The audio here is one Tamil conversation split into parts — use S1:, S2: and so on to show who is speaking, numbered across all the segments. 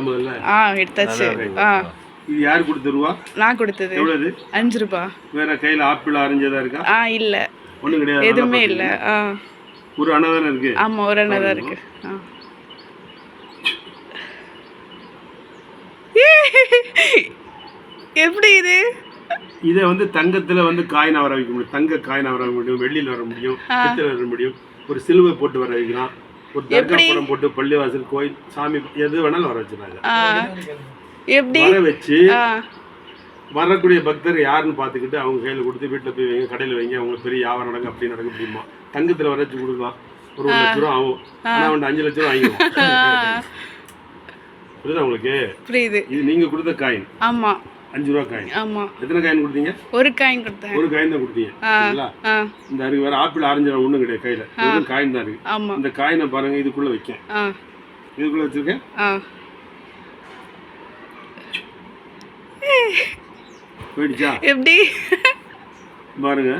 S1: முதல்ல
S2: எடுத்தாச்சு.
S1: இது யார் கொடுத்துருவா?
S2: நான் கொடுத்தது.
S1: எவ்வளவு?
S2: 5 ரூபா.
S1: வேற கையில ஆப்பிள் ஆரஞ்சதா இருக்கா?
S2: இல்ல,
S1: ஒண்ணும் கிடையாது.
S2: எதுவுமே இல்ல.
S1: ஒரு அணை தானே இருக்கு.
S2: ஆமா, ஒரு அணை தான் இருக்கு. எப்படி இது?
S1: இதை வந்து தங்கத்துல வந்து காயினா வர வைக்க முடியும், தங்க காயினா வர முடியும், வெள்ளியில் வர முடியும், பித்தளை வர முடியும், ஒரு சிலுவை போட்டு வர வைக்கலாம், ஒரு தர்கா படம் போட்டு பள்ளிவாசல் கோயில் சாமி எது வேணாலும் வர வச்சுருந்தாங்க.
S2: எப்படி
S1: வர வச்சு வரக்கூடிய பக்தர் யாருன்னு பார்த்துக்கிட்டு அவங்க கையில் கொடுத்து வீட்டில் போய் வைங்க, கடையில் வைங்க, அவங்க பெரிய வியாபாரம் நடக்கும், அப்படி நடக்க முடியுமா? தங்கத்தில் வர வச்சு கொடுக்கலாம். ஒரு 1 லட்ச ரூபா ஆகும், ஆனால் அவன் 5 லட்ச ரூபா வாங்கிடுவான். புரியுதா உங்களுக்கு?
S2: புரியுது.
S1: இது நீங்க கொடுத்த காயின்.
S2: ஆமா,
S1: 5 ரூபா காயின்.
S2: ஆமா.
S1: எத்தனை காயின் கொடுத்தீங்க?
S2: ஒரு காயின் கொடுத்தேன்.
S1: ஒரு காயின் தான் கொடுத்தீங்க. சரிங்களா? இந்த அருக்கு வேற ஆப்பிள் ஆரஞ்சு ஒண்ணும் கிடையாது கையில, வெறும் காயின் தான் இருக்கு.
S2: ஆமா.
S1: இந்த காயினை பாருங்க, இதுக்குள்ள வைக்க, இதுக்குள்ள வச்சிருக்கேன். போயிடுச்சா?
S2: எப்படி
S1: பாருங்க,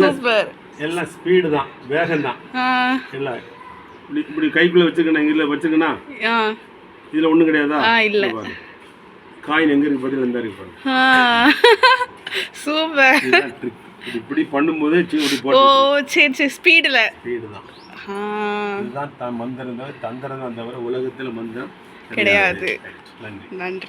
S2: சூப்பர்.
S1: எல்லாம் ஸ்பீடு தான், வேகம் தான். எல்லாம் இப்படி கைக்குள்ள வச்சிருக்கேன், இங்க வச்சிருக்கேன்னா இதுல ஒண்ணும் கிடையாதா?
S2: இல்ல.
S1: காயின் எங்க இருக்கு பதில் இந்த இருக்கு பாருங்க.
S2: சூப்பர்.
S1: இப்படி பண்ணும்போதே இப்படி போட்டு.
S2: சரி, ஸ்பீடு தான்.
S1: இதுதான் மந்திரம், தந்திரம் தான் தவிர உலகத்துல மந்திரம்
S2: கிடையாது.
S1: நன்றி.
S2: நன்றி.